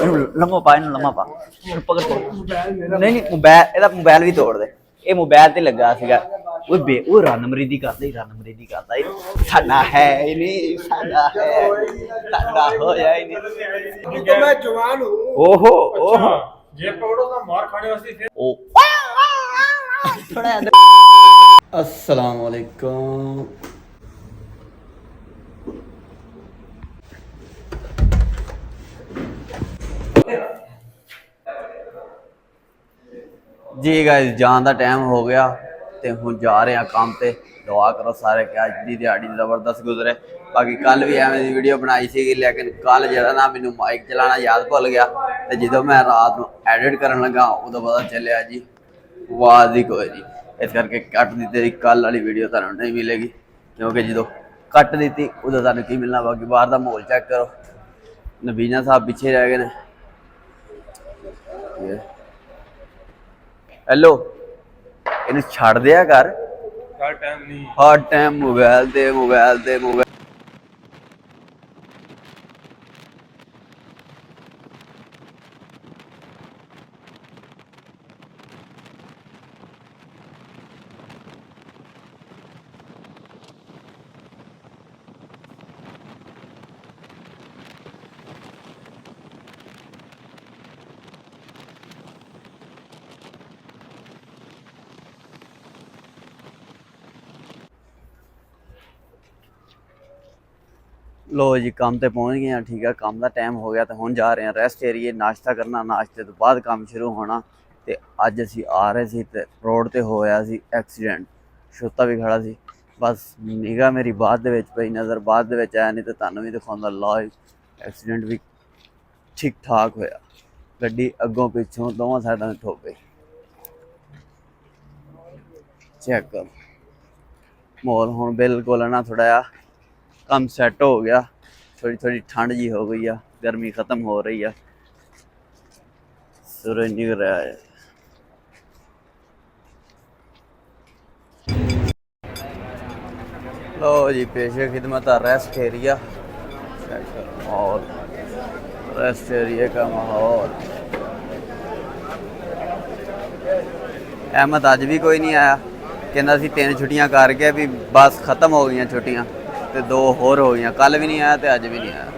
लम्मा पा इन लम्मा पा पकड़ नहीं नहीं मोबाइल ਇਹਦਾ मोबाइल भी तोड़ दे ਇਹ मोबाइल ਤੇ ਲੱਗਾ ਸੀਗਾ ਉਹ ਰਨਮਰੀਦੀ ਕਰਦਾ ਸਾਡਾ ਹੈ ਹੀ ਨਹੀਂ ਸਾਡਾ ਹੋਇਆ ਹੀ ਨਹੀਂ तो मैं जवान हूँ ओहो ओहो जे पकड़ो ना मार खाने वाली फिर ओ थोड़ा अस्सलाम वालेकुम जी गाइस जान का टाइम हो गया तो हुण जा रहे हैं काम पे दुआ करो सारे कि अज की दिहाड़ी जबरदस्त गुजरे बाकी कल भी एवं की वीडियो बनाई सी लेकिन कल जो ना मैनू माइक चलाना याद भुल गया तो जो मैं रात को एडिट करन लगा उदों पता चलिया जी आवाज़ ही कोई जी इस करके कट दी तेरी कल वाली वीडियो तुहानूं नहीं मिलेगी क्योंकि जो कट दी उदों तुहानूं की मिलना बाकी बाहर का माहौल चेक करो नबीना साहब पीछे रह गए ने हेलो इन्हें छड़ दिया कर हर टाइम मोबाइल ते लो जी काम ते पहुँच गए हैं ठीक है काम का टाइम हो गया तो हुण जा रहे हैं रेस्ट एरिए नाश्ता करना नाश्ते तो बाद काम शुरू होना तो अज असी आ रहे थे तो रोड ते होया सी एक्सीडेंट छोटा भी खड़ा सी बस निगाह मेरी बाद दे विच पई नज़र बाद दे विच आया नहीं तो तुहानूं भी दिखाउंदा लाइव एक्सीडेंट भी ठीक ठाक होया गड्डी अगों पिछों दोवां साइडां ते ठोक गई चेक कर माहौल हुण बिल्कुल ना थोड़ा जिहा काम सैट हो गया थोड़ी थोड़ी ठंड जी हो गई है गर्मी ख़त्म हो रही है सूरज निकल रहा है लो जी पेशे खिदमत रेस्ट एरिया और रेस्ट एरिया का माहौल अहमद अज भी कोई नहीं आया कहना सी 3 छुट्टियां करके भी बस ख़त्म हो गई छुट्टियां तो 2 होर हो गई कल भी नहीं आया तो अज भी नहीं आया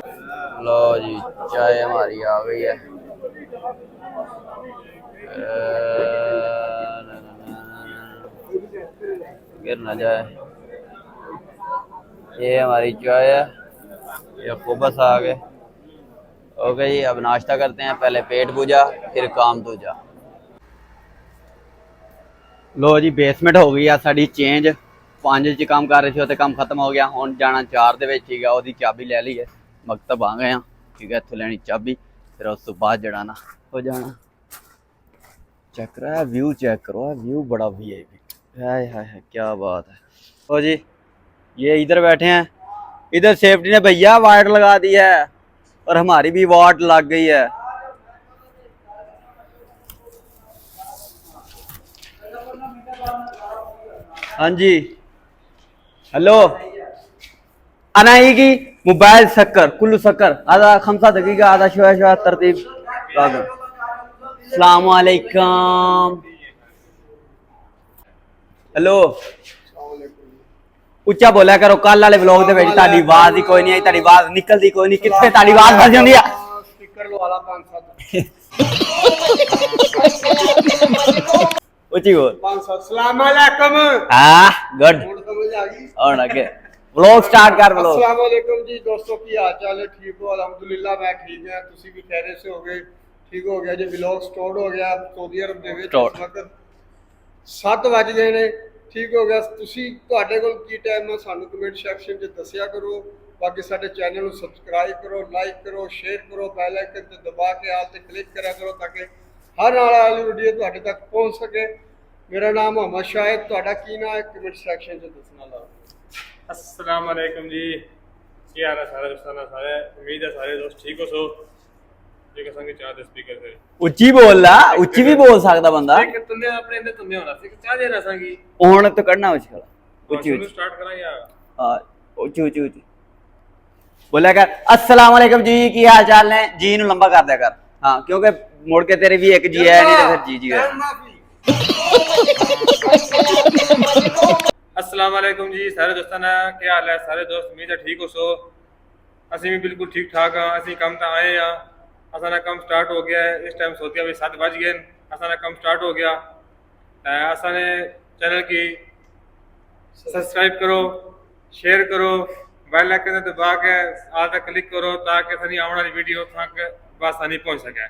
लो जी चाय हमारी आ गई है गिर ना जाए ये हमारी चाय है ये खूबस आ गए ओके जी अब नाश्ता करते हैं पहले पेट पूजा फिर काम दूजा लो जी बेसमेंट हो गई है साड़ी चेंज 5 च काम कर रहे थे तो काम खत्म हो गया हुण जाना 4 दे विच ठीक है उसकी चाबी ले ली है मकतब आ गए हैं ठीक है इत्थों लैनी चाबी फिर उस तो बाद जड़ा ना हो जाना चेक करो व्यू चेक करो व्यू बड़ा वीआईपी हाय हाय हाय क्या बात है ओ जी ये इधर बैठे हैं इधर सेफ्टी ने भैया वाट लगा दी है और हमारी भी वाट लग गई है हाँ जी हेलो अनाई की मोबाइल शक्कर कुल्लू शक्कर आधा 5 दकीका आधा शोया तरतीब अस्सलाम वालेकुम हेलो उच्चा बोलिया करो कल वाले व्लॉग दे विच ताडी आवाज ही कोई नहीं आई ताडी आवाज निकलदी कोई नहीं किथे ताडी आवाज फस जांदी है स्पीकर वाला 5-7 उची बोल 500 अस्सलाम वालेकुम हां गुड और आगे व्लॉग स्टार्ट कर व्लॉग अस्सलाम वालेकुम जी दोस्तों की हाल चाल है ठीक हो अल्हम्दुलिल्लाह मैं ठीक है तुसी भी खैरियत से हो गए ठीक हो गया जी व्लॉग स्टार्ट हो गया सऊदी अरब दे विच इस वक्त 7 बज गए ने ठीक हो गया तुसी ਤੁਹਾਡੇ ਕੋਲ ਕੀ ਟਾਈਮ ਹੈ ਸਾਨੂੰ ਕਮੈਂਟ ਸੈਕਸ਼ਨ 'ਚ ਦੱਸਿਆ ਕਰੋ ਬਾਕੀ ਸਾਡੇ ਚੈਨਲ ਨੂੰ ਸਬਸਕ੍ਰਾਈਬ ਕਰੋ ਲਾਈਕ ਕਰੋ ਸ਼ੇਅਰ ਕਰੋ ਬੈਲ ਆਈਕਨ ਤੇ ਦਬਾ ਕੇ ਆਲ ਤੇ ਕਲਿੱਕ ਕਰਿਆ ਕਰੋ ਤਾਂ ਕਿ हर वाली वीडियो ਤੁਹਾਡੇ तक पहुंच सके मेरा नाम मोहम्मद शाहिद ਤੁਹਾਡਾ ਕੀ ਨਾਮ ਹੈ ਕਮੈਂਟ ਸੈਕਸ਼ਨ 'ਚ ਦੱਸਣਾ ਲਾਓ अस्सलाम वालेकुम जी ਕੀ ਹਾਲ ਹੈ ਸਾਰੇ ਦੋਸਤਾਂ ਦਾ ਸਾਰੇ ਉਮੀਦ ਹੈ ਸਾਰੇ ਦੋਸਤ ਠੀਕ ਹੋ ਸੋ ਜੇ ਕਸਾਂਗੇ ਚਾਹ ਦੇ ਸਪੀਕਰ ਤੇ ਉੱਚੀ ਬੋਲ ਲਾ ਉੱਚੀ ਵੀ ਬੋਲ ਸਕਦਾ ਬੰਦਾ ਇੱਕ ਤੁੰਨੇ ਆਪਣੇ ਅੰਦਰ ਤੁੰਨੇ ਹੋਣਾ ਸੀ ਚਾਹ ਦੇ ਰਸਾਂਗੀ ਹੁਣ ਤਾਂ ਕੱਢਣਾ ਮੁਸ਼ਕਲ ਉੱਚੀ ਉੱਚੀ ਸਟਾਰਟ ਕਰਾਂ ਜਾਂ ਹਾਂ ਉੱਚੀ ਉੱਚੀ ਉੱਚੀ बोलिया कर अस्सलाम वालेकुम जी की हाल चाल ने जी नूं लंबा कर दिया कर हाँ क्योंकि मुड़ के तेरे भी एक जी है नहीं तो फिर जी जी है। अस्सलाम वालेकुम जी सारे दोस्तों ने क्या हाल है सारे दोस्त उम्मीद है ठीक हो सो ਅਸੀਂ ਵੀ ਬਿਲਕੁਲ ਠੀਕ ਠਾਕ ਹਾਂ ਅਸੀਂ ਕੰਮ ਤਾਂ ਆਏ ਆ ਅਸਾਂ ਦਾ ਕੰਮ ਸਟਾਰਟ ਹੋ ਗਿਆ ਹੈ ਇਸ ਟਾਈਮ ਸੋਚਿਆ ਵੀ 7 ਵਜ ਗਏ ਅਸਾਂ ਦਾ ਕੰਮ ਸਟਾर्ट हो गया असां ने चैनल की सब्सक्राइब करो शेयर करो बेल आइकन दबा के आल तक क्लिक करो ताकि साडी आने वाली वीडियो तक आसानी पहुंच सके।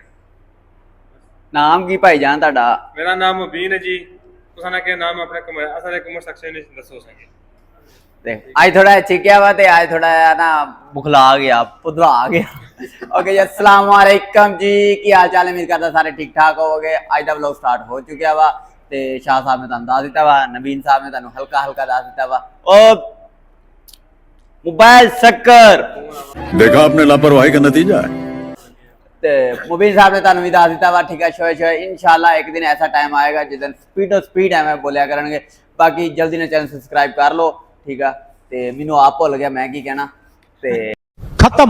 नाम की भाईजान ਤੁਹਾਡਾ? मेरा नाम मुबीन है जी तुसां ने क्या नाम अपने असां ने कमेंट सेक्शन में दसो सके। देख आज थोड़ा चिकिया हुआ थे आज थोड़ा ना बुखला गया पुदला आ गया। ओके जी अस्सलाम वालेकुम जी की हाल चाल है उम्मीद करता सारे ठीक ठाक होवोगे। आज का व्लॉग स्टार्ट हो चुका वा ते शाह साहब ने तुहानू दस दिता वा नवीन साहब ने तुहानू हल्का हल्का दस दिता वा ओ मोबाइल शक्कर देखा आपने लापरवाही का नतीजा है। ते मुबीन साहब ने तुहानू भी दस दिता वा ठीक है शोए शोए इंशाल्लाह एक दिन ऐसा टाइम आएगा जिस दिन स्पीड है मैं बोलिया करेंगे। बाकी जल्दी ने चैनल सब्सक्राइब कर लो ठीक है। ते मैनू आप भुल गया मैं की कहना ते खत्म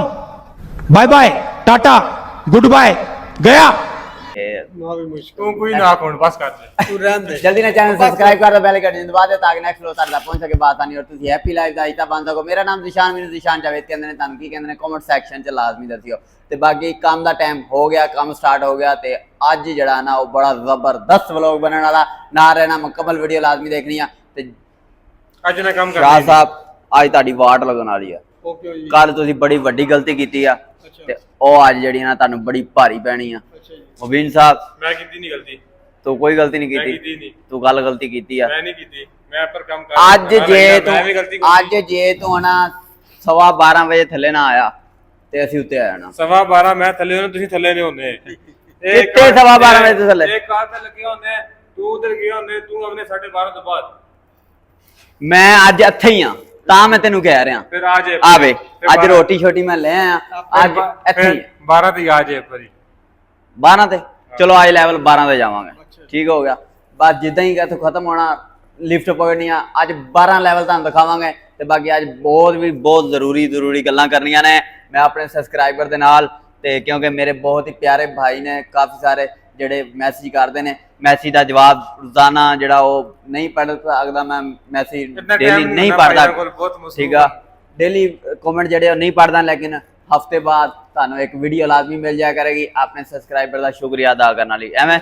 bye bye tata goodbye गया। ना भी मुश्किल तू कोई ना कौन बस कर दे तू रहन दे। जल्दी ने चैनल सब्सक्राइब कर दो बेल आइकन दबा दे ताकि नेक्स्ट व्लॉग तक पहुंच सके बात आनी और तुसी हैप्पी लाइफ दा हिस्सा बन सको। मेरा नाम दिशान मैनू दिशान जावेद कहंदे ने तुहानू की कहंदे ने कमेंट सेक्शन च लाजमी दसियो। ते बाकी काम दा टाइम हो गया काम स्टार्ट हो गया ते अज जड़ा ना वो बड़ा जबरदस्त व्लॉग बनने वाला ना रहना मुकम्मल वीडियो लाजमी देखनी है। ते आज ना काम कर शाह साहब आज ਤੁਹਾਡੀ ਵਾਟ ਲੱਗਣ ਵਾਲੀ ਆ। ओके जी ਕੱਲ ਤੁਸੀਂ ਬੜੀ ਵੱਡੀ ਗਲਤੀ ਕੀਤੀ ਆ ਤੇ ਉਹ ਅੱਜ ਜਿਹੜੀ ਨਾ ਤੁਹਾਨੂੰ ਬੜੀ ਭਾਰੀ ਪੈਣੀ ਆ। अच्छा जी ਮੁਬੀਨ ਸਾਹਿਬ मैं की नहीं गलती ਤੂੰ ਕੋਈ ਗਲਤੀ ਨਹੀਂ मैं ਕੀਤੀ की नहीं ਤੂੰ ਗੱਲ ਗਲਤੀ ਕੀਤੀ ਆ। मैं नहीं की मैं पर काम कर ਅੱਜ ਜੇ ਤੂੰ मैं भी गलती ਅੱਜ ਜੇ ਤੂੰ ਨਾ 12:15 ਵਜੇ ਥੱਲੇ ਨਾ ਆਇਆ ਤੇ ਅਸੀਂ ਉੱਤੇ ਆ ਜਾਣਾ। 12:15 मैं थले होने तुसी थले नहीं होने ਕਿੱਥੇ 12:15 ਵਜੇ ਤੋਂ ਥੱਲੇ? एक कार पे लगे होने तू उधर गए होने तू अपने 12:30 तो बाद ਮੈਂ ਅੱਜ ਇੱਥੇ ਹੀ ਆ ਤਾਂ ਮੈਂ ਤੈਨੂੰ ਕਹਿ ਰਿਹਾ फिर आ जाए ਆਵੇ ਅੱਜ ਰੋਟੀ ਛੋਟੀ ਮੈਂ ਲੈ ਆਇਆ ਅੱਜ ਇੱਥੇ ਹੀ 12 ਤੇ ਆ ਜਾਏ ਪਰੀ 12 ਤੇ ਚਲੋ ਅੱਜ ਲੈਵਲ 12 ਤੇ ਜਾਵਾਂਗੇ ਠੀਕ ਹੋ ਗਿਆ। ਬਸ ਜਿੱਦਾਂ ਹੀ ਇੱਥੋਂ ਖਤਮ ਹੋਣਾ ਲਿਫਟ ਪਕੜਨੀ ਆ ਅੱਜ 12 ਲੈਵਲ ਤੁਹਾਨੂੰ ਦਿਖਾਵਾਂਗੇ ਤੇ ਬਾਕੀ ਅੱਜ ਬਹੁਤ ਜ਼ਰੂਰੀ ਗੱਲਾਂ ਕਰਨੀਆਂ ਨੇ ਮੈਂ ਆਪਣੇ ਸਬਸਕ੍ਰਾਈਬਰ ਦੇ ਨਾਲ ਤੇ ਕਿਉਂਕਿ ਮੇਰੇ ਬਹੁਤ ਹੀ ਪਿਆਰੇ ਭਾਈ ਨੇ ਕਾਫੀ ਸਾਰੇ ਜਿਹੜੇ ਮੈਸੇਜ ਕਰਦੇ ਨੇ ਮੈਸੇਜ ਦਾ ਜਵਾਬ ਰੋਜ਼ਾਨਾ ਜਿਹੜਾ ਉਹ ਨਹੀਂ ਪੜ੍ਹ ਸਕਦਾ ਮੈਂ ਮੈਸੇਜ ਡੇਲੀ ਨਹੀਂ ਪੜ੍ਹਦਾ ਠੀਕ ਆ ਡੇਲੀ ਕਮੈਂਟ ਜਿਹੜੇ ਉਹ ਨਹੀਂ ਪੜ੍ਹਦਾ ਲੇਕਿਨ ਹਫਤੇ ਬਾਅਦ ਤੁਹਾਨੂੰ ਇੱਕ ਵੀਡੀਓ ਲਾਜ਼ਮੀ ਮਿਲ ਜਾਇਆ ਕਰੇਗੀ ਆਪਣੇ ਸਬਸਕ੍ਰਾਈਬਰ ਦਾ ਸ਼ੁਕਰੀਆ ਅਦਾ ਕਰਨ ਲਈ ਐਵੇਂ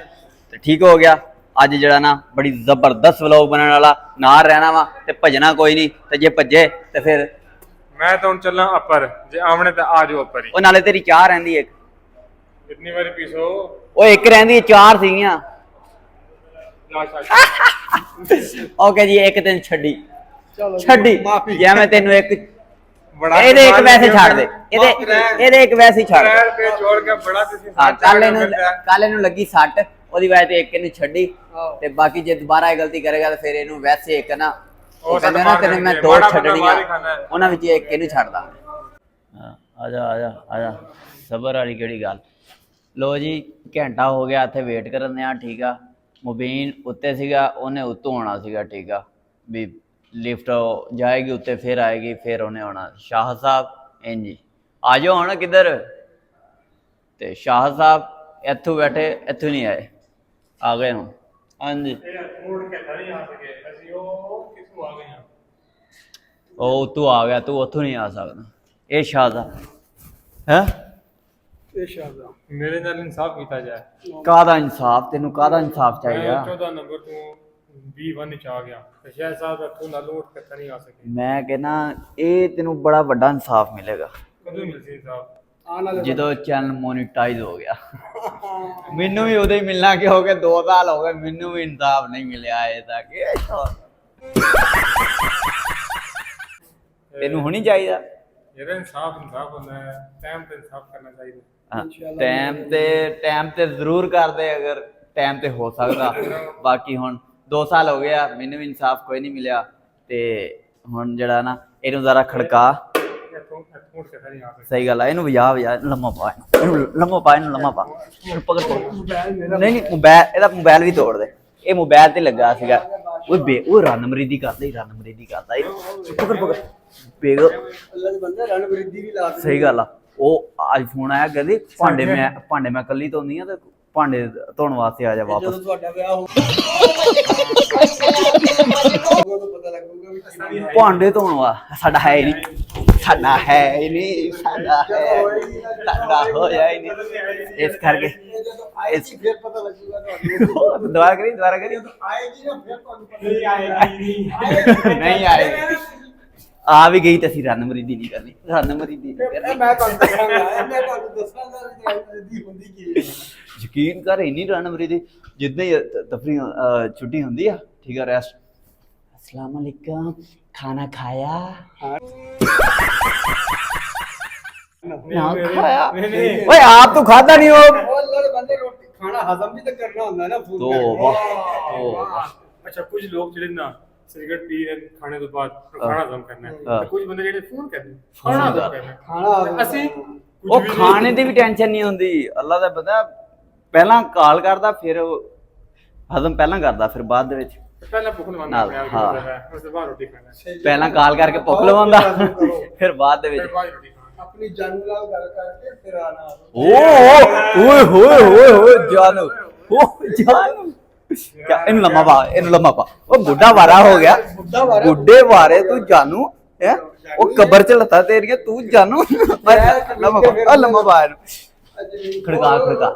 ਤੇ ਠੀਕ ਹੋ ਗਿਆ। ਅੱਜ ਜਿਹੜਾ ਨਾ ਬੜੀ ਜ਼ਬਰਦਸਤ ਵਲੌਗ ਬਣਨ ਵਾਲਾ ਨਾਲ ਰਹਿਣਾ ਵਾ ਤੇ ਭਜਣਾ ਕੋਈ ਨਹੀਂ ਤੇ ਜੇ ਭੱਜੇ ਤੇ ਫਿਰ मैं तो चलना अपर जे आमने तो आ जाओ अपर ही ਉਹ ਨਾਲੇ ਤੇਰੀ ਚਾਹ ਰਹਿੰਦੀ ਇੱਕ कितनी बारी पीसो ਉਹ ਇੱਕ ਰਹਿੰਦੀ ਚਾਰ ਸੀਗੀਆਂ। ਓਕੇ ਜੀ ਇੱਕ ਦਿਨ ਛੱਡੀ चलो ਛੱਡੀ माफी ਜੇ ਮੈਂ ਤੈਨੂੰ ਇੱਕ बड़ा ਇਹਦੇ ਇੱਕ ਵੈਸੇ ਛੱਡ ਦੇ ਇਹਦੇ ਇੱਕ ਵੈਸੇ ਹੀ ਛੱਡ ਦੇ। पे छोड़ के बड़ा किसी ਹਾਂ ਕੱਲ ਇਹਨੂੰ ਲੱਗੀ ਸੱਟ ਉਹਦੀ ਵਜ੍ਹਾ ਤੇ ਇੱਕ ਇਹਨੂੰ ਛੱਡੀ ਤੇ ਬਾਕੀ ਜੇ ਦੁਬਾਰਾ ਇਹ ਗਲਤੀ ਕਰੇਗਾ ਤਾਂ ਫਿਰ ਇਹਨੂੰ ਵੈਸੇ ਇੱਕ ਨਾ ਉਹ ਕਹਿੰਦੇ ਨਾ ਤੈਨੂੰ ਮੈਂ ਦੋ ਛੱਡਣੀਆਂ ਉਹਨਾਂ ਵਿੱਚ ਇੱਕ ਇਹਨੂੰ ਛੱਡ ਦਾਂਗਾ। ਆ ਜਾ ਸਬਰ ਵਾਲੀ ਕਿਹੜੀ ਗੱਲ। ਲੋ ਜੀ ਘੰਟਾ ਹੋ ਗਿਆ ਇੱਥੇ ਵੇਟ ਕਰਨ ਆ ਠੀਕ ਆ। ਮੁਬੀਨ ਉੱਤੇ ਸੀਗਾ ਉਹਨੇ ਉੱਤੋਂ ਆਉਣਾ ਸੀਗਾ ਠੀਕ ਆ ਵੀ ਲਿਫਟ ਜਾਏਗੀ ਉੱਤੇ ਫਿਰ ਆਏਗੀ ਫਿਰ ਉਹਨੇ ਆਉਣਾ। ਸ਼ਾਹ ਸਾਹਿਬ ਇੰਜੀ ਆ ਜਾਓ ਹੁਣ ਕਿੱਧਰ ਤੇ ਸ਼ਾਹ ਸਾਹਿਬ ਇੱਥੋਂ ਬੈਠੇ ਇੱਥੋਂ ਨਹੀਂ ਆਏ ਆ ਗਏ ਹੁਣ ਹਾਂਜੀ मोड़ के नहीं आ सके ਅਸੀਂ ਉਹ ਕਿਥੋਂ ਆ ਗਏ ਹਾਂ ਉਹ ਤੂੰ ਆ ਗਿਆ ਤੂੰ ਉੱਥੋਂ ਨਹੀਂ ਆ ਸਕਦਾ। ਇਹ ਸ਼ਾਹ ਸਾਹਿਬ ਹੈ ये शाहजहां मेरे नाल इंसाफ कीता जाए ਕਾਹਦਾ ਇਨਸਾਫ ਤੈਨੂੰ ਕਾਹਦਾ ਇਨਸਾਫ ਚਾਹੀਦਾ। 14 नंबर ਤੋਂ 21 ਚ ਆ ਗਿਆ ਤੇ ਸ਼ਾਹ ਸਾਹਿਬ ਇੱਥੋਂ ਨਾਲ ਉੱਠ ਕੇ ਨਹੀਂ ਆ ਸਕੇ ਮੈਂ ਕਹਿੰਦਾ ਇਹ ਤੈਨੂੰ ਬੜਾ ਵੱਡਾ ਇਨਸਾਫ ਮਿਲੇਗਾ ਕਦੋਂ ਮਿਲਦੀ ਇੰਸਾਫ आने वाले ਜਦੋਂ ਚੈਨਲ ਮੋਨੀਟਾਈਜ਼ ਹੋ ਗਿਆ। ਮੈਨੂੰ ਵੀ ਉਦੋਂ ਹੀ ਮਿਲਣਾ ਕਿਉਂਕਿ 2 ਸਾਲ ਹੋ ਗਏ ਮੈਨੂੰ ਵੀ ਇਨਸਾਫ ਨਹੀਂ ਮਿਲਿਆ ਇਹ ਤੱਕ। ਤੈਨੂੰ ਹੋਣੀ ਚਾਹੀਦਾ ਜਿਹੜਾ ਇੰਸਾਫ ਹੁੰਦਾ ਹੈ ਟਾਈਮ ਤੇ ਇੰਸਾਫ ਕਰਨਾ ਚਾਹੀਦਾ। ਟਾਈਮ ਤੇ ਜ਼ਰੂਰ ਕਰਦੇ ਅਗਰ ਟਾਈਮ ਤੇ ਹੋ ਸਕਦਾ। ਬਾਕੀ ਹੁਣ 2 ਸਾਲ ਹੋ ਗਿਆ ਮੈਨੂੰ ਵੀ ਇਨਸਾਫ ਕੋਈ ਨਹੀਂ ਮਿਲਿਆ ਤੇ ਹੁਣ ਜਿਹੜਾ ਨਾ ਇਹਨੂੰ ਜ਼ਰਾ ਖੜਕਾ ਇੱਥੋਂ ਉੱਠ ਕੇ ਨਹੀਂ ਆ ਸਕੇ ਸਹੀ ਗੱਲ ਆ ਇਹਨੂੰ ਵਜਾ ਲੰਮਾ ਪਾ ਇਹਨੂੰ ਲੰਮਾ ਪਾ ਇਹਨੂੰ ਪਕੜ ਨਹੀਂ ਮੋਬਾਈਲ ਇਹਦਾ ਮੋਬਾਈਲ ਵੀ ਤੋੜ ਦੇ ਇਹ ਮੋਬਾਈਲ ਤੇ ਲੱਗਾ ਸੀਗਾ ਉਹ ਰਨਮਰੀਦੀ ਕਰਦਾ ਪਕੜ ਬੇਗ अल्लाह के बंदे रणवृद्धि भी ला ਸਹੀ ਗੱਲ ਆ ਉਹ ਅੱਜ ਫੋਨ ਆਇਆ, ਕਹਿੰਦੀ ਭਾਂਡੇ ਮੈਂ ਕੱਲੀ ਧੋਂਦੀ ਆ ਤੇ ਭਾਂਡੇ ਧੋਣ ਵਾਸਤੇ ਆ ਜਾ ਵਾਪਸ। ਜਦੋਂ ਤੁਹਾਡਾ ਵਿਆਹ ਹੋਊਗਾ ਉਦੋਂ ਪਤਾ ਲੱਗੂਗਾ ਵੀ ਕੀ ਭਾਂਡੇ ਧੋਣ ਵਾ ਸਾਡਾ ਹੈ ਹੀ ਨਹੀਂ, ਸਾਡਾ ਹੋਇਆ ਹੀ ਨਹੀਂ। ਇਸ ਕਰਕੇ ਆਏਗੀ ਫਿਰ ਪਤਾ ਲੱਗੂਗਾ ਤੁਹਾਨੂੰ। ਦੁਬਾਰਾ ਕਰੀ ਆਏਗੀ ਨਾ ਫਿਰ ਤੁਹਾਨੂੰ ਪਤਾ ਨਹੀਂ ਆਏਗੀ। ਆ ਵੀ ਗਈ ਤੇ ਅਸੀਂ ਰਨਮਰੀਦੀ ਨਹੀਂ ਕਰਨੀ, ਰਨਮਰੀਦੀ ਨਹੀਂ ਕਰਨੀ। ਮੈਂ ਤੁਹਾਨੂੰ ਦੱਸਾਂਗਾ ਰਣਮਰੀਦੀ ਹੁੰਦੀ ਕੀ ਹੈ। ਯਕੀਨ ਕਰ ਇੰਨੀ ਰਨਮਰੀਦੀ ਜਿੱਦਾਂ ਹੀ ਤਫਰੀ ਛੁੱਟੀ ਹੁੰਦੀ ਆ, ਠੀਕ ਆ, ਰੈਸਟ, अस्सलाम वालेकुम, खाना खाया ना खाया? ओए आप तो खाता नहीं हो। और बंदे रोटी खाना हजम भी तो करना होता है ना फूड तो वाह अच्छा कुछ लोग ਜਿਹੜੇ ਨਾ ਸਿਗਰਟ ਪੀ ਰਹੇ ਖਾਣੇ ਤੋਂ ਬਾਅਦ ਖਾਣਾ ਹਜ਼ਮ ਕਰਨਾ ਹੈ, ਕੁਝ ਬੰਦੇ ਜਿਹੜੇ ਫੋਨ ਕਰਦੇ ਖਾਣਾ ਹਜ਼ਮ ਕਰਨਾ। ਖਾਣਾ ਅਸੀਂ ਉਹ ਖਾਣੇ ਦੀ ਵੀ ਟੈਨਸ਼ਨ ਨਹੀਂ ਹੁੰਦੀ, ਅੱਲਾ ਦਾ ਪਤਾ। ਪਹਿਲਾਂ ਕਾਲ ਕਰਦਾ, ਫਿਰ ਹਜ਼ਮ ਪਹਿਲਾਂ ਕਰਦਾ, ਫਿਰ ਬਾਅਦ ਦੇ ਵਿੱਚ ਪਹਿਲਾਂ ਭੁੱਖ ਲਵਾਉਂਦਾ ਆਪਣੇ ਆਪ ਨੂੰ, ਉਸ ਤੋਂ ਬਾਅਦ ਰੋਟੀ ਖਾਣਾ। ਪਹਿਲਾਂ ਕਾਲ ਕਰਕੇ ਭੁੱਖ ਲਵਾਉਂਦਾ, ਫਿਰ ਬਾਅਦ ਦੇ ਵਿੱਚ ਫਿਰ ਬਾਅਦ ਰੋਟੀ ਖਾਣਾ। अपनी जानू लाल घर करके फिर आना। ओए होए होए जानू, ओ जानू क्या इन लम्मा पा ओ बुड्ढा वारा हो गया, बुड्ढे वारे तू जानू है, ओ कब्र च लता तेरी तू जानू। लम्मा पा खड़का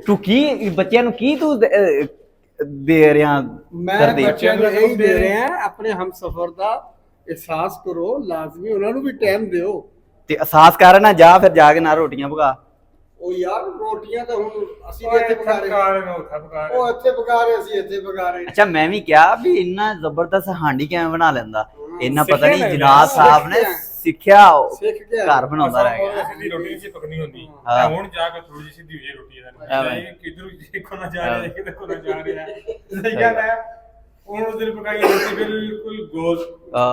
तू की बच्चों ਨੂੰ ਕੀ ਤੂੰ ਦੇ ਰਿਹਾ? मैं बच्चों ਨੂੰ यही दे रहे हैं, अपने हम सफर ਦਾ एहसास करो, लाजमी ਉਹਨਾਂ ਨੂੰ ਵੀ ਟਾਈਮ ਦਿਓ। ਤੇ ਅਹਿਸਾਸ ਕਰ ਨਾ, ਜਾ ਫਿਰ ਜਾ ਕੇ ਨਾ ਰੋਟੀਆਂ ਪਕਾ। ਉਹ ਯਾਰ ਰੋਟੀਆਂ ਤਾਂ ਹੁਣ ਅਸੀਂ ਵੀ ਇੱਥੇ ਪਕਾ ਰਹੇ ਹਾਂ। ਉਹ ਇੱਥੇ ਪਕਾ ਰਹੇ, ਅਸੀਂ ਇੱਥੇ ਪਕਾ ਰਹੇ। ਅੱਛਾ, ਮੈਂ ਵੀ ਕਿਹਾ ਵੀ ਇੰਨਾ ਜ਼ਬਰਦਸਤ ਹਾਂਡੀ ਕਿਵੇਂ ਬਣਾ ਲੈਂਦਾ, ਇੰਨਾ ਪਤਾ ਨਹੀਂ ਜਨਾਬ ਸਾਹਿਬ ਨੇ ਸਿੱਖਿਆ, ਘਰ ਬਣਾਉਂਦਾ ਰਹਿ ਗਿਆ। ਸਿੱਧੀ ਰੋਟੀ ਨਹੀਂ ਪਕਣੀ ਹੁੰਦੀ, ਹੁਣ ਜਾ ਕੇ ਥੋੜੀ ਜਿਹੀ ਸਿੱਧੀ ਹੋਈ ਰੋਟੀ ਇਹਦਾ ਕਿਧਰ ਕੋ ਨਾ ਜਾ ਰਿਹਾ, ਕਿਧਰ ਕੋ ਨਾ ਜਾ ਰਿਹਾ। ਸਹੀ ਗੱਲ ਹੈ। ਹੁਣ ਉਸ ਦਿਨ ਪਕਾਈ ਰੋਟੀ ਬਿਲਕੁਲ ਗੋਲ,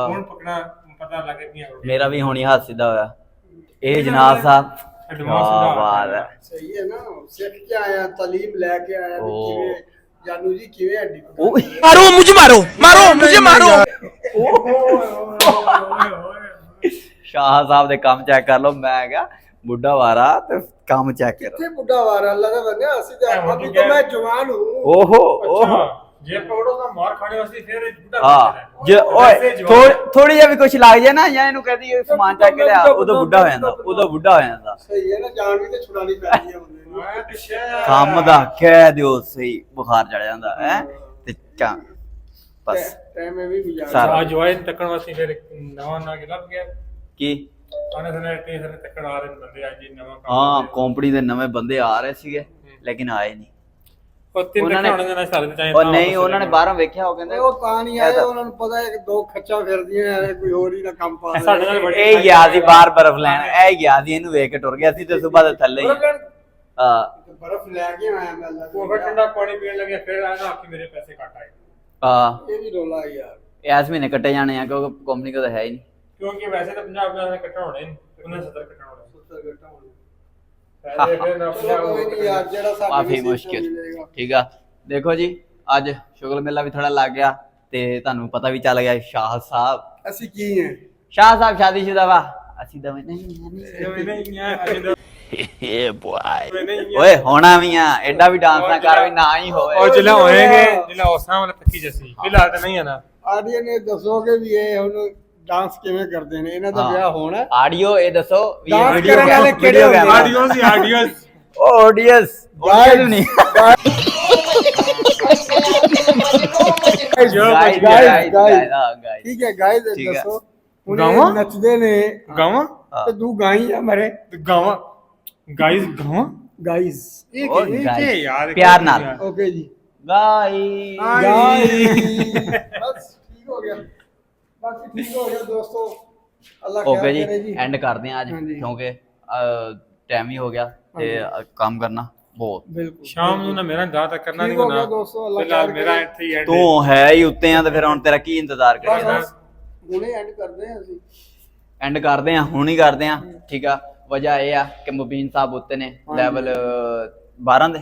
ਹੁਣ ਪਕਣਾ ਪਤਾ ਲੱਗ ਗਿਆ ਰੋਟੀ। ਮੇਰਾ ਵੀ ਹੁਣ ਹੀ ਹੱਥ ਸਿੱਧਾ ਹੋਇਆ। ਇਹ ਜਨਾਬ ਸਾਹਿਬ ਬਾਤ ਹੈ, ਸਹੀ ਹੈ ਨਾ, ਸਿੱਖ ਕੇ ਆਇਆ, ਤਾਲੀਮ ਲੈ ਕੇ ਆਇਆ ਵੀ ਕਿਵੇਂ ਜਾਨੂ ਜੀ ਕਿਵੇਂ ਹੱਡੀ मारो मुझे मारो ਸ਼ਾਹ ਸਾਹਿਬ ਦੇ ਕੰਮ ਚੈੱਕ ਕਰ ਲਓ। ਮੈਂ ਕਿਹਾ ਬੁੱਢਾ ਵਾਰਾ ਤੇ ਕੰਮ ਚੈੱਕ ਕਰੋ। ਕਿੱਥੇ ਬੁੱਢਾ ਵਾਰਾ, ਅੱਲਾ ਦਾ ਬੰਦਾ, ਅਸੀਂ ਤਾਂ ਅਭੀ ਤਾਂ ਮੈਂ ਜਵਾਨ ਹੂੰ। ਓਹੋ ਜੇ ਪਕੜੋ ਤਾਂ ਮਾਰ ਖਾਣੇ ਵਾਸਤੇ ਫਿਰ ਬੁੱਢਾ ਹਾਂ, ਜੇ ਓਏ ਥੋੜੀ ਜਿਹਾ ਵੀ ਕੁਛ ਲੱਗ ਜਾਏ ਨਾ, ਜਾਂ ਇਹਨੂੰ ਕਹਦੀ ਸਮਾਨ ਚੱਕ ਕੇ ਲਿਆ, ਉਦੋਂ ਬੁੱਢਾ ਹੋ ਜਾਂਦਾ, ਸਹੀ ਹੈ ਨਾ, ਜਾਨ ਵੀ ਤੇ ਛੁਡਾਣੀ ਪੈਂਦੀ ਹੈ ਬੰਦੇ ਨੂੰ। ਮੈਂ ਪਿੱਛੇ ਕੰਮ ਦਾ ਕਹਿ ਦਿਓ, ਸਹੀ ਬੁਖਾਰ ਚੜ ਜਾਂਦਾ ਹੈ ਤੇ ਚਾ ਬਸ ਟਾਈਮ ਇਹ ਵੀ ਗੁਜ਼ਾਰ ਸਾਰਾ ਅੱਜ ਵਾਇਨ ਤੱਕਣ ਵਾਸਤੇ ਫਿਰ ਨਵਾਂ ਨਾ ਕਿ ਲੱਭ ਗਿਆ ਕੀ। ਆਨੇ ਸਨੇ ਤੇ ਸਨੇ ਤੱਕਣ ਆ ਰਹੇ ਬੰਦੇ ਅੱਜ ਨਵਾਂ ਕੰਮ। ਹਾਂ, ਕੰਪਨੀ ਦੇ ਨਵੇਂ ਬੰਦੇ ਆ ਰਹੇ ਸੀਗੇ, ਲੇਕਿਨ ਆਏ ਨਹੀਂ। ਉਹ ਤਿੰਨ ਉਹਨਾਂ ਨੇ ਤੱਕਣ ਦੇ ਸਾਰੇ ਚਾਹੀਦੇ। ਉਹ ਨਹੀਂ, ਉਹਨਾਂ ਨੇ ਬਾਹਰੋਂ ਵੇਖਿਆ, ਉਹ ਕਹਿੰਦੇ ਉਹ ਤਾਂ ਨਹੀਂ ਆਏ, ਉਹਨਾਂ ਨੂੰ ਪਤਾ ਹੈ ਕਿ ਦੋ ਖੱਚਾ ਫਿਰਦੀਆਂ ਐ, ਕੋਈ ਹੋਰ ਹੀ ਨਾ ਕੰਮ ਪਾ ਦੇ। ਸਾਡੇ ਨਾਲ ਬੜੀ ਇਹ ਗਿਆ ਸੀ ਬਾਹਰ ਬਰਫ਼ ਲੈਣ, ਇਹ ਗਿਆ ਸੀ, ਇਹਨੂੰ ਵੇਖ ਕੇ ਟੁਰ ਗਿਆ ਸੀ ਤੇ ਸਵੇਰ ਦੇ ਥੱਲੇ ਹੀ। ਹਾਂ ਬਰਫ਼ ਲੈ ਕੇ ਆਇਆ ਮੈਂ, ਅੱਲਾ ਉਹ ਫਿਰ ਠੰਡਾ ਪਾਣੀ ਪੀਣ ਲੱਗਿਆ, ਫਿਰ ਆਇਆ ਆਖੀ ਮੇਰੇ ਪੈਸੇ ਕੱਟ ਆਏ। ਹਾਂ, ਇਹ ਵੀ ਰੋਲਾ ਯਾਰ। ਇਸ ਮਹੀਨੇ ਕੱਟੇ ਜਾਣੇ ਆ ਕਿਉਂਕਿ ਕੰਪਨੀ ਕੋਲ ਤਾਂ ਹੈ ਹੀ ਨਹੀਂ। ਕਿਉਂਕਿ ਵੈਸੇ ਤਾਂ 50 ਨੇ ਕੱਟਣ ਹੋਣੇ ਨੇ, ਉਹਨਾਂ 70 ਕੱਟਣ ਹੋਣੇ। 70 ਘੰਟਾ ਹੋਣਾ। ਪੈਸੇ ਫਿਰ ਨਾ ਚਲੋ ਕੋਈ ਨਹੀਂ ਯਾਰ, ਜਿਹੜਾ ਸਾਡੇ ਕਾਫੀ ਨਸੀਬ ਚ ਮੁਸ਼ਕਿਲ, ਮਿਲੇਗਾ। ਠੀਕ ਆ। ਦੇਖੋ ਜੀ, ਅੱਜ ਸ਼ੁਗਲ ਮੇਲਾ ਵੀ ਥੋੜਾ ਲੱਗ ਗਿਆ ਤੇ ਤੁਹਾਨੂੰ ਪਤਾ ਵੀ ਚੱਲ ਗਿਆ ਸ਼ਾਹ ਸਾਹਿਬ ਅਸੀਂ ਕੀ ਹੈ? ਸ਼ਾਹ ਸਾਹਿਬ ਸ਼ਾਦੀशुदा ਵਾ, ਅਸੀਂ ਤਾਂ ਨਹੀਂ ਓਏ ਹੋਣਾ ਵੀ ਆ, ਐਡਾ ਵੀ ਡਾਂਸ ਨਾ ਕਰ ਵੀ ਨਾ ਹੀ ਹੋਵੇ। ਉਹ ਜਿਹੜਾ ਹੋਏਗੇ, ਜਿਹੜਾ ਉਸਾਂ ਵਾਲਾ ਪੱਕੀ ਜੱਸੀ ਫਿਲਹਾਲ ਤਾਂ ਨਹੀਂ ਹੈ ਨਾ। ਆਡੀਓ ਨੇ ਦੱਸੋਗੇ ਵੀ ਇਹ ਹੁਣ ਡਾਂਸ ਕਿਵੇਂ ਕਰਦੇ ਨੇ, ਇਹਨਾਂ ਦਾ ਵਿਆਹ ਹੋਣਾ। ਆਡੀਓ ਇਹ ਦੱਸੋ ਵੀ ਡਾਂਸ ਵੀਡੀਓ ਕਰਨ ਵਾਲੇ ਕਿਹੜੇ ਹੁੰਦੇ ਆ? ਆਡੀਓਸ ਹੀ ਆਡੀਓਸ। ਉਹ ਆਡੀਅנס ਨਹੀਂ ਠੀਕ ਹੈ ਗਾਇਜ਼, ਠੀਕ ਹੈ। ਦੱਸੋ ਗਾਵਾਂ? ਹੁਣ ਨੱਚਦੇ ਨੇ ਗਾਵਾਂ ਤੇ ਤੂੰ ਗਾਈ ਆ ਮਰੇ ਗਾਵਾਂ ਗਾਈਜ਼ ਗਾਵਾਂ ਗਾਇਜ਼। ਉਹ ਕੀ guys, ਯਾਰ ਪਿਆਰ ਨਾਲ ਓਕੇ ਜੀ, ਗਾਈ ਬਸ ਠੀਕ ਹੋ ਗਿਆ, ਬਾਕੀ ਠੀਕ ਹੋ ਗਿਆ ਦੋਸਤੋ। ਅੱਲਾ ਓਕੇ ਖੈਰ ਜੀ, ਕਰੇ ਐਂਡ ਕਰਦੇ ਆ ਅੱਜ ਹਾਂਜੀ। ਕਿਉਂਕਿ ਟਾਈਮ ਹੀ ਹੋ ਗਿਆ ਤੇ ਕੰਮ ਕਰਨਾ ਬਹੁਤ। ਬਿਲਕੁਲ ਸ਼ਾਮ ਨੂੰ ਨਾ ਮੇਰਾ ਗਾ ਤੱਕ ਕਰਨਾ ਨਹੀਂ ਠੀਕ ਹੋ ਗਿਆ ਹੋਣਾ ਦੋਸਤੋ, ਅੱਲਾ ਫਿਲਹਾਲ ਖੈਰ ਮੇਰਾ ਕਰੇ। ਇੱਥੇ ਹੀ ਐਂਡ ਤੂੰ ਹੈ ਹੀ ਉੱਤੇ ਆ ਤੇ ਫਿਰ ਹੁਣ ਤੇਰਾ ਕੀ ਇੰਤਜ਼ਾਰ ਕਰੀਏ। ਬਸ ਹੁਣੇ ਐਂਡ ਕਰਦੇ ਹਾਂ ਅਸੀਂ। ਐਂਡ ਕਰਦੇ ਆ, ਹੁਣ ਹੀ ਕਰਦੇ ਆ, ਠੀਕ ਆ। ਵਜ੍ਹਾ ਇਹ ਆ ਕਿ ਮੁਬੀਨ ਸਾਹਿਬ ਉੱਤੇ ਨੇ ਲੈਵਲ 12 ਦੇ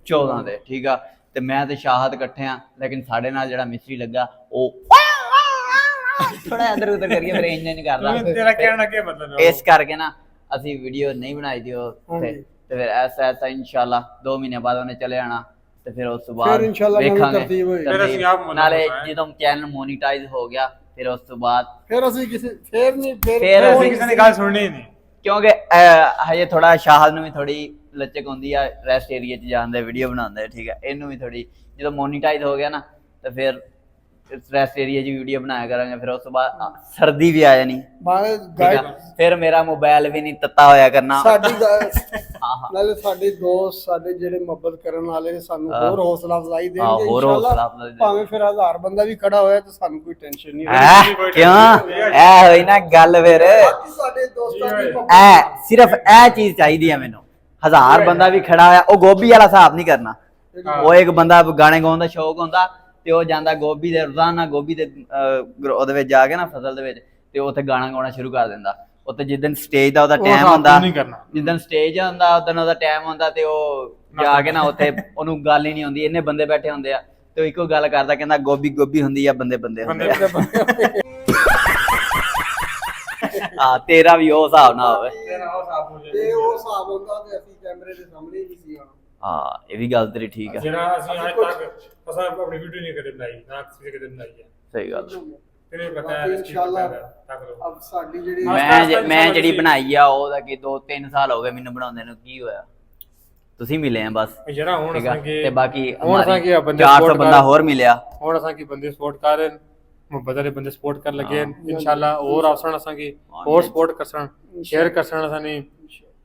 14 ਦੇ, ਠੀਕ ਆ। ਤੇ ਮੈਂ ਤੇ ਸ਼ਾਹਦ ਇਕੱਠੇ ਆ, ਲੇਕਿਨ ਸਾਡੇ ਨਾਲ ਜਿਹੜਾ ਮਿਸਤਰੀ ਲੱਗਾ ਉਹ ਥੋੜਾ ਇੱਧਰ ਉੱਧਰ ਕਰਕੇ ਫਿਰ ਇੰਜ ਨਹੀਂ ਕਰਦਾ ਤੇਰਾ ਕਹਿਣਾ ਕੀ ਮਤਲਬ ਹੈ ਇਸ ਕਰਕੇ ਨਾ ਅਸੀਂ ਵੀਡੀਓ ਨਹੀਂ ਬਣਾਈ ਦੀ ਉੱਥੇ ਤੇ ਫਿਰ ਐਸਾ ਇਨਸ਼ਾਅੱਲਾ 2 ਮਹੀਨੇ ਬਾਅਦ ਉਹਨੇ ਚਲੇ ਜਾਣਾ ਤੇ ਫਿਰ ਉਸ ਤੋਂ ਬਾਅਦ ਫਿਰ ਇਨਸ਼ਾਅੱਲਾ ਨਵੀਂ ਵੇਖਾਂਗੇ ਤਰਤੀਬ ਹੋਏਗੀ। ਫਿਰ ਅਸੀਂ ਆਪ ਮੁਨਾਫਾ ਨਾਲੇ ਹੈ। ਜਦੋਂ ਚੈਨਲ ਮੋਨੀਟਾਈਜ਼ ਹੋ ਗਿਆ ਫਿਰ ਉਸ ਤੋਂ ਬਾਅਦ ਫਿਰ ਅਸੀਂ ਕਿਸੇ ਫਿਰ ਨਹੀਂ ਫਿਰ ਫਿਰ ਅਸੀਂ ਕਿਸੇ ਨੇ ਗੱਲ ਸੁਣਨੀ ਹੀ ਨਹੀਂ ਕਿਉਂਕਿ ਹਜੇ ਥੋੜਾ ਸ਼ਾਹਦ ਨੂੰ ਵੀ ਥੋੜੀ ਲਚਕ ਹੁੰਦੀ ਆ ਰੈਸਟ ਏਰੀਆ 'ਚ ਜਾਣ ਦਾ ਵੀਡੀਓ ਬਣਾਉਂਦਾ ਠੀਕ ਹੈ ਇਹਨੂੰ ਵੀ ਥੋੜੀ ਜਦੋਂ ਮੋਨੀਟਾਈਜ਼ ਹੋ ਗਿਆ ਨਾ ਤਾਂ ਫਿਰ ਰੈਸਟ ਏਰੀਆ 'ਚ ਵੀਡੀਓ ਬਣਾਇਆ ਕਰਾਂਗੇ ਫਿਰ ਉਸ ਤੋਂ ਬਾਅਦ ਸਰਦੀ ਵੀ ਆ ਜਾਣੀ ਬਾਹਰ ਠੀਕ ਗਾਇਡ ਆ ਫਿਰ ਮੇਰਾ ਮੋਬਾਈਲ ਵੀ ਨਹੀਂ ਤੱਤਾ ਹੋਇਆ ਕਰਨਾ ਸਾਡੀ ਹਾਂ ਹਾਂ ਨਾਲੇ ਸਾਡੇ ਦੋਸਤ ਸਾਡੇ ਜਿਹੜੇ ਮੁਹੱਬਤ ਕਰਨ ਵਾਲੇ ਨੇ ਸਾਨੂੰ ਹੋਰ ਹੌਸਲਾ ਅਫਜ਼ਾਈ ਹਾਂ, ਦੇਣਗੇ ਹੋਰ ਇਨਸ਼ਾਅੱਲਾ। ਹੌਸਲਾ ਅਫਜ਼ਾਈ ਦੇਣਗੇ। ਭਾਵੇਂ ਫਿਰ 1000 ਬੰਦਾ ਵੀ ਖੜਾ ਹੋਇਆ ਤਾਂ ਸਾਨੂੰ ਕੋਈ ਟੈਨਸ਼ਨ ਨਹੀਂ ਕਿਉਂ ਐ ਹੋਈ ਨਾ ਗੱਲ ਫਿਰ ਬਾਕੀ ਸਾਡੇ ਦੋਸਤਾਂ ਦੀ ਮੁਹੱਬਤ ਐ ਸਿਰਫ ਇਹ ਚੀਜ਼ ਚਾਹੀਦੀ ਆ ਮੈਨੂੰ 1000 ਬੰਦਾ ਵੀ ਖੜਾ ਹੋਇਆ ਉਹ ਗੋਭੀ ਵਾਲਾ ਹਿਸਾਬ ਨਹੀਂ ਕਰਨਾ ਉਹ ਇੱਕ ਬੰਦਾ ਗਾਣੇ ਗਾਉਣ ਦਾ ਸ਼ੌਕ ਹੁੰਦਾ ਤੇ ਉਹ ਜਾਂਦਾ ਗੋਭੀ ਦੇ ਰੋਜ਼ਾਨਾ ਗੋਭੀ ਦੇ ਉਹਦੇ ਵਿੱਚ ਜਾ ਕੇ ਨਾ ਫਸਲ ਦੇ ਵਿੱਚ ਤੇ ਉੱਥੇ ਗਾਣਾ ਗਾਉਣਾ ਸ਼ੁਰੂ ਕਰ ਦਿੰਦਾ ਉੱਥੇ ਜਿੱਦਣ ਸਟੇਜ ਦਾ ਉਹਦਾ ਟਾਈਮ ਹੁੰਦਾ ਜਿੱਦਣ ਸਟੇਜ ਹੁੰਦਾ ਉਦੋਂ ਉਹਦਾ ਟਾਈਮ ਹੁੰਦਾ ਤੇ ਉਹ ਜਾ ਕੇ ਨਾ ਉੱਥੇ ਉਹਨੂੰ ਗੱਲ ਹੀ ਨਹੀਂ ਹੁੰਦੀ ਇੰਨੇ ਬੰਦੇ ਬੈਠੇ ਹੁੰਦੇ ਆ ਤੇ ਉਹ ਇੱਕੋ ਗੱਲ ਕਰਦਾ ਕਹਿੰਦਾ ਗੋਭੀ ਗੋਭੀ ਹੁੰਦੀ ਆ ਬੰਦੇ ਬੰਦੇ ਹੁੰਦੇ ਆ ਹਾਂ ਤੇਰਾ ਵੀ ਉਹ ਹਿਸਾਬ ਨਾ ਹੋਵੇ ਤੇ ਉਹ ਹਿਸਾਬ ਹੁੰਦਾ ਤੇ ਅਸੀਂ ਕੈਮਰੇ ਦੇ ਸਾਹਮਣੇ ਹੀ ਸੀ ਆਉਣਾ ਹਾਂ ਇਹ ਵੀ ਗੱਲ ਤੇਰੀ ਠੀਕ ਆ ਜਿਹੜਾ ਅਸੀਂ ਅੱਜ ਤੱਕ ਅਸਾਂ ਆਪਣੀ ਵੀਡੀਓ ਨਹੀਂ ਕਦੇ ਬਣਾਈ ਨਾ ਕਿਸੇ ਕਦੇ ਬਣਾਈ ਹੈ ਸਹੀ ਗੱਲ ਤੈਨੂੰ ਪਤਾ ਹੈ ਇਨਸ਼ਾਅੱਲਾ ਤੱਕ ਲੋ ਅਬ ਸਾਡੀ ਜਿਹੜੀ ਮੈਂ ਜਿਹੜੀ ਬਣਾਈ ਆ ਉਹਦਾ ਕਿ 2-3 ਸਾਲ ਹੋ ਗਏ ਮੈਨੂੰ ਬਣਾਉਂਦੇ ਨੂੰ ਕੀ ਹੋਇਆ ਤੁਸੀਂ ਮਿਲੇ ਆ ਬਸ ਜਿਹੜਾ ਹੁਣ ਠੀਕ ਆ ਅਸਾਂ ਤੇ ਬਾਕੀ ਹੁਣ ਅਸਾਂ ਕੀ ਬੰਦੇ 400 ਬੰਦਾ ਹੋਰ ਮਿਲਿਆ ਹੁਣ ਅਸਾਂ ਕੀ ਬੰਦੇ ਸਪੋਰਟ ਕਰ ਰਹੇ ਮੁਹੱਬਤ ਵਾਲੇ ਬੰਦੇ ਸਪੋਰਟ ਕਰਨ ਲੱਗੇ ਇਨਸ਼ਾਅੱਲਾ ਹੋਰ ਆਸਣ ਅਸਾਂ ਕੀ ਹੋਰ ਸਪੋਰਟ ਕਰਸਣ ਸ਼ੇਅਰ ਕਰਸਣ ਅਸਾਂ ਨੇ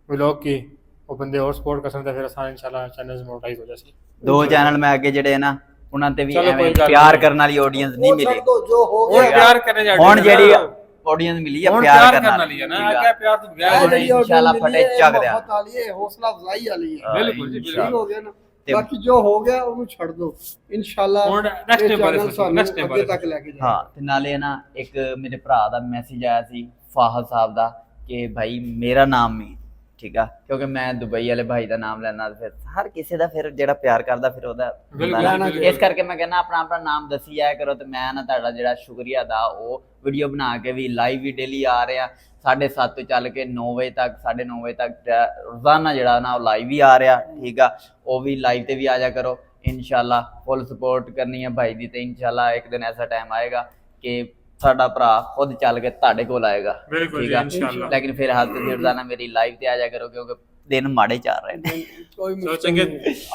ਵਲੌਗ ਕੀ ਉਹ ਬੰਦੇ ਹੋਰ ਸਪੋਰਟ ਕਰਸਣ ਤਾਂ ਫਿਰ ਅਸਾਂ ਇਨਸ਼ਾਅੱਲਾ ਚੈਨਲ ਮੋਨੇਟਾਈਜ਼ ਹੋ ਜਾਸੀ 2 ਚੈਨਲ ਮੈਂ ਅੱਗੇ ਜਿਹੜੇ ਨਾ ਉਹਨਾਂ ਤੇ ਵੀ ਚਲੋ ਐਵੇਂ ਕੋਈ ਗੱਲ ਪਿਆਰ ਨਹੀਂ। ਕਰਨ ਵਾਲੀ ਆਡੀਅנס ਨਹੀਂ ਮਿਲੀ ਛੱਡ ਦੋ ਜੋ ਹੋ ਹੁਣ ਗਿਆ ਪਿਆਰ ਕਰਨੇ ਜਾ ਹੁਣ ਜਿਹੜੀ ਆਡੀਅנס ਮਿਲੀ ਆ ਹੁਣ ਪਿਆਰ ਕਰਨ ਕਰਨ ਵਾਲੀ ਹੈ ਨਾ ਠੀਕ ਆ। ਅੱਗੇ ਪਿਆਰ ਤੋਂ ਇਹ ਬਗੈਰ ਹੁਣ ਜਿਹੜੀ ਇਨਸ਼ਾਅੱਲਾ audience ਫਟੇ ਮਿਲੀ ਹੈ, ਇਹ ਚੱਕ ਦਿਆਂ। ਮੁਹੱਬਤ ਵਾਲੀ ਹੈ ਹੌਸਲਾ ਅਫਜ਼ਾਈ ਵਾਲੀ ਹੈ ਬਿਲਕੁਲ ਜੀ, ਠੀਕ ਹੋ ਗਿਆ ਨਾ ਤੇ- ਬਾਕੀ ਜੋ ਹੋ ਗਿਆ ਉਹਨੂੰ ਛੱਡ ਦੋ ਇਨਸ਼ਾਅੱਲਾ ਹੁਣ next time ਬਾਰੇ ਸੋਚੋ, next time ਅੱਗੇ ਬਾਰੇ ਤੱਕ ਲੈ ਕੇ ਜਾਓ ਹਾਂ ਤੇ ਨਾਲੇ ਨਾ ਇੱਕ ਮੇਰੇ ਭਰਾ ਦਾ ਮੈਸੇਜ ਆਇਆ ਸੀ ਫਾਹਦ ਸਾਹਿਬ ਦਾ ਕਿ ਭਾਈ ਮੇਰਾ ਨਾਮ ਵੀ ਠੀਕ ਆ ਕਿਉਂਕਿ ਮੈਂ ਦੁਬਈ ਵਾਲੇ ਭਾਈ ਦਾ ਨਾਮ ਲੈਣਾ ਫਿਰ ਹਰ ਕਿਸੇ ਦਾ ਫਿਰ ਜਿਹੜਾ ਪਿਆਰ ਕਰਦਾ ਫਿਰ ਉਹਦਾ ਬਿਲਕੁਲ, ਹੁੰਦਾ ਨਾ। ਬਿਲਕੁਲ। ਇਸ ਕਰਕੇ ਮੈਂ ਕਹਿੰਦਾ ਆਪਣਾ ਨਾਮ ਦੱਸੀ ਜਾਇਆ ਕਰੋ ਤੇ ਮੈਂ ਨਾ ਤੁਹਾਡਾ ਜਿਹੜਾ ਸ਼ੁਕਰੀਆ ਦਾ ਉਹ ਵੀਡੀਓ ਬਣਾ ਕੇ ਵੀ ਲਾਈਵ ਵੀ ਡੇਲੀ ਆ ਰਿਹਾ 7:30 ਤੋਂ ਚੱਲ ਕੇ 9 ਵਜੇ ਤੱਕ 9:30 ਵਜੇ ਤੱਕ ਰੋਜ਼ਾਨਾ ਜਿਹੜਾ ਨਾ ਉਹ ਲਾਈਵ ਹੀ ਆ ਰਿਹਾ ਠੀਕ ਆ ਉਹ ਵੀ ਲਾਈਵ ਤੇ ਵੀ ਆ ਜਾ ਕਰੋ ਇਨਸ਼ਾਅੱਲਾ ਫੁੱਲ ਸਪੋਰਟ ਕਰਨੀ ਹੈ ਭਾਈ ਦੀ ਤੇ ਇਨਸ਼ਾਅੱਲਾ ਇੱਕ ਦਿਨ ਐਸਾ ਟਾਈਮ ਆਏਗਾ ਕਿ ਸਾਡਾ ਭਰਾ ਖੁਦ ਚੱਲ ਕੇ ਤੁਹਾਡੇ ਕੋਲ ਆਏਗਾ ਬਿਲਕੁਲ ਠੀਕ ਜੀ, ਆ ਇਨਸ਼ਾਅੱਲਾ। ਲੇਕਿਨ ਫਿਰ ਹਾਲ ਤੇ ਰੋਜ਼ਾਨਾ ਮੇਰੀ ਲਾਈਵ ਤੇ ਆ ਜਾ ਕਰੋ ਕਿਉਂਕਿ ਦਿਨ ਮਾੜੇ ਚੱਲ ਰਹੇ ਨੇ ਕੋਈ ਸੋ ਮੁਸ਼ਕਿਲ ਚੰਗੇ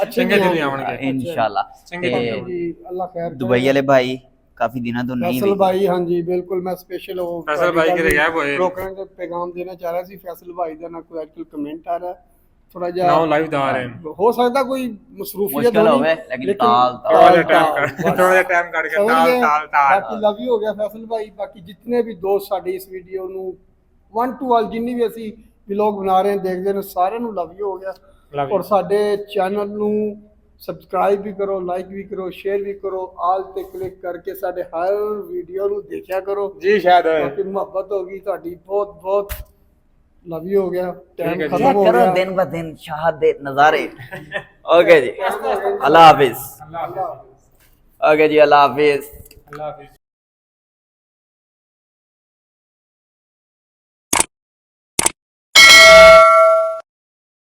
ਅੱਛੇ ਚੰਗੇ ਦਿਨ ਦਿਨ ਆਉਣਗੇ ਇਨਸ਼ਾਅੱਲਾ ਚੰਗੇ ਤੇ ਦਿਨ ਜੀ ਅੱਲਾਹ ਖੈਰ ਕਰੇ। ਦੁਬਈ ਵਾਲੇ ਭਾਈ ਕਾਫੀ ਦਿਨਾਂ ਤੋਂ ਨਹੀਂ ਫੈਸਲ ਵੀ ਭਾਈ ਹਾਂਜੀ ਬਿਲਕੁਲ ਮੈਂ ਸਪੈਸ਼ਲ ਉਹ ਫੈਸਲ ਭਾਈ ਕਿਤੇ ਗਾਇਬ ਹੋਏ। ਲੋਕਾਂ ਨੂੰ ਪੈਗਾਮ ਦੇਣਾ ਚਾਹ ਰਿਹਾ ਸੀ ਫੈਸਲ ਭਾਈ ਦਾ ਨਾ ਕੋਈ ਅੱਜਕੱਲ ਕਮੈਂਟ ਆ ਰਿਹਾ ਥੋੜਾ ਨਾ ਜਿਹਾ ਲਾਈਵ ਦਾ ਆ ਰਹੇ ਨੇ ਹੋ ਸਕਦਾ ਕੋਈ ਮਸਰੂਫੀਅਤ ਮੁਸ਼ਕਿਲ ਹੋਣੀ, ਹੋਵੇ, ਲੇਕਿਨ ਥੋੜਾ ਜਿਹਾ ਤਾਲ, ਟਾਈਮ ਕੱਢ ਕੇ ਸਮਝ ਤਾਲ ਗਏ? ਤਾਲ ਤਾਲ ਬਾਕੀ ਲਵ ਯੂ ਹੋ ਗਿਆ ਫੈਸਲ ਭਾਈ ਬਾਕੀ ਜਿੰਨੇ ਵੀ ਦੋਸਤ ਸਾਡੇ ਇਸ ਵੀਡੀਓ ਨੂੰ 1 to all ਜਿੰਨੀ ਵੀ ਅਸੀਂ ਵਲੌਗ ਬਣਾ ਰਹੇ ਹਾਂ ਦੇਖਦੇ ਨੇ ਸਾਰਿਆਂ ਨੂੰ ਲਵ ਯੂ ਹੋ ਗਿਆ Love you. ਔਰ ਸਾਡੇ ਚੈਨਲ ਨੂੰ ਸਬਸਕ੍ਰਾਈਬ ਵੀ ਕਰੋ ਲਾਈਕ ਵੀ ਕਰੋ ਸ਼ੇਅਰ ਵੀ ਕਰੋ ਆਲ ਤੇ ਕਲਿੱਕ ਕਰਕੇ ਸਾਡੇ ਹਰ ਵੀਡੀਓ ਨੂੰ ਦੇਖਿਆ ਕਰੋ ਜੀ ਸ਼ਾਇਦ ਬਾਕੀ ਮੁਹੱਬਤ ਹੋ ਗਈ ਤੁਹਾਡੀ ਬਹੁਤ ਬਹੁਤ ਲਵ ਯੂ ਹੋ ਗਿਆ ਠੀਕ ਹੈ ਟਾਈਮ ਜੀ। ਖਤਮ ਹੋ ਕਰੋ ਗਿਆ ਦਿਨ ਬ ਦਿਨ ਸ਼ਾਹਦ ਦੇ ਨਜ਼ਾਰੇ ਓਕੇ ਜੀ ਅੱਲਾ ਹਾਫਿਜ਼ ਅੱਲਾਹ ਹਾਫਿਜ਼ ਓਕੇ ਜੀ ਅੱਲਾ ਹਾਫਿਜ਼ ਅੱਲਾਹ ਹਾਫਿਜ਼